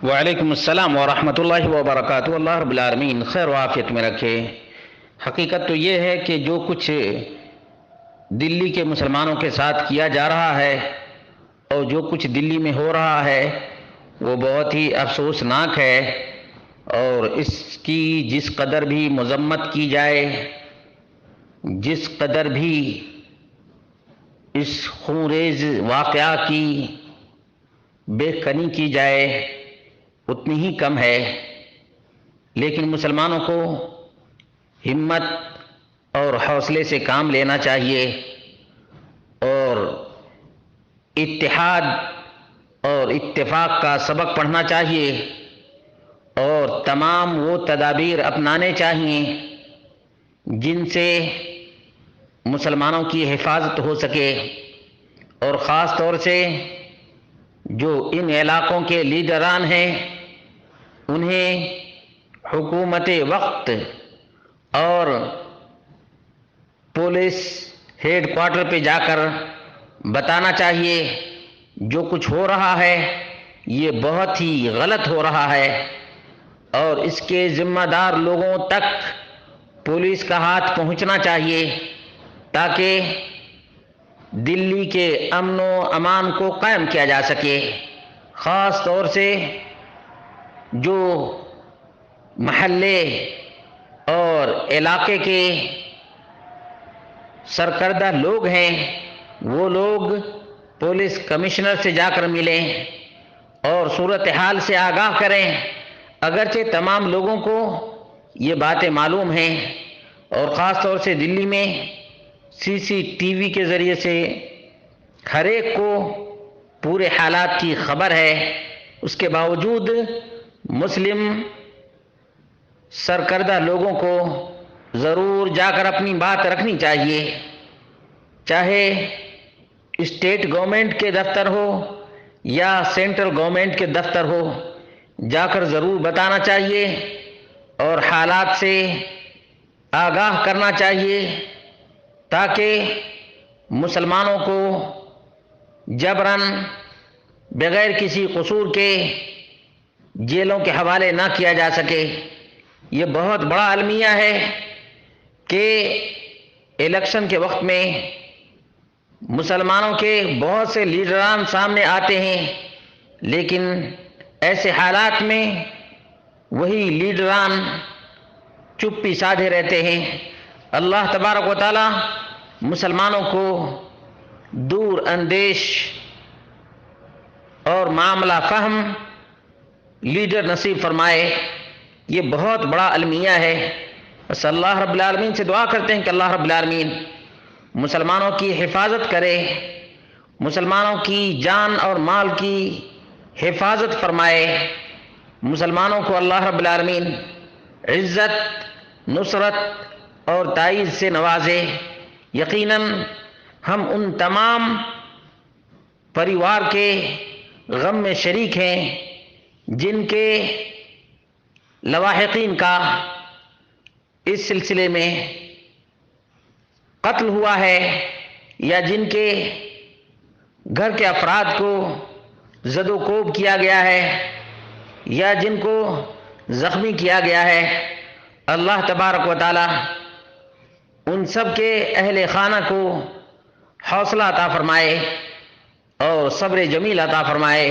وعلیکم السلام ورحمۃ اللہ وبرکاتہ۔ اللہ رب العالمین خیر و عافیت میں رکھے۔ حقیقت تو یہ ہے کہ جو کچھ دلی کے مسلمانوں کے ساتھ کیا جا رہا ہے اور جو کچھ دلی میں ہو رہا ہے وہ بہت ہی افسوسناک ہے، اور اس کی جس قدر بھی مذمت کی جائے، جس قدر بھی اس خونریز واقعہ کی بے کنی کی جائے اتنی ہی کم ہے۔ لیکن مسلمانوں کو ہمت اور حوصلے سے کام لینا چاہیے، اور اتحاد اور اتفاق کا سبق پڑھنا چاہیے، اور تمام وہ تدابیر اپنانے چاہیے جن سے مسلمانوں کی حفاظت ہو سکے، اور خاص طور سے جو ان علاقوں کے لیڈران ہیں انہیں حکومت وقت اور پولیس ہیڈ کوارٹر پہ جا کر بتانا چاہیے جو کچھ ہو رہا ہے یہ بہت ہی غلط ہو رہا ہے، اور اس کے ذمہ دار لوگوں تک پولیس کا ہاتھ پہنچنا چاہیے تاکہ دلی کے امن و امان کو قائم کیا جا سکے۔ خاص طور سے جو محلے اور علاقے کے سرکردہ لوگ ہیں وہ لوگ پولیس کمشنر سے جا کر ملیں اور صورتحال سے آگاہ کریں۔ اگرچہ تمام لوگوں کو یہ باتیں معلوم ہیں، اور خاص طور سے دلی میں سی سی ٹی وی کے ذریعے سے ہر ایک کو پورے حالات کی خبر ہے، اس کے باوجود مسلم سرکردہ لوگوں کو ضرور جا کر اپنی بات رکھنی چاہیے، چاہے اسٹیٹ گورنمنٹ کے دفتر ہو یا سینٹرل گورنمنٹ کے دفتر ہو، جا کر ضرور بتانا چاہیے اور حالات سے آگاہ کرنا چاہیے تاکہ مسلمانوں کو جبراً بغیر کسی قصور کے جیلوں کے حوالے نہ کیا جا سکے۔ یہ بہت بڑا المیہ ہے کہ الیکشن کے وقت میں مسلمانوں کے بہت سے لیڈران سامنے آتے ہیں، لیکن ایسے حالات میں وہی لیڈران چپی سادھے رہتے ہیں۔ اللہ تبارک و تعالی مسلمانوں کو دور اندیش اور معاملہ فہم لیڈر نصیب فرمائے۔ یہ بہت بڑا المیہ ہے۔ بس اللہ رب العالمین سے دعا کرتے ہیں کہ اللہ رب العالمین مسلمانوں کی حفاظت کرے، مسلمانوں کی جان اور مال کی حفاظت فرمائے، مسلمانوں کو اللہ رب العالمین عزت، نصرت اور تائید سے نوازے۔ یقیناً ہم ان تمام پریوار کے غم میں شریک ہیں جن کے لواحقین کا اس سلسلے میں قتل ہوا ہے، یا جن کے گھر کے افراد کو زد و کوب کیا گیا ہے، یا جن کو زخمی کیا گیا ہے۔ اللہ تبارک و تعالی ان سب کے اہل خانہ کو حوصلہ عطا فرمائے اور صبر جمیل عطا فرمائے۔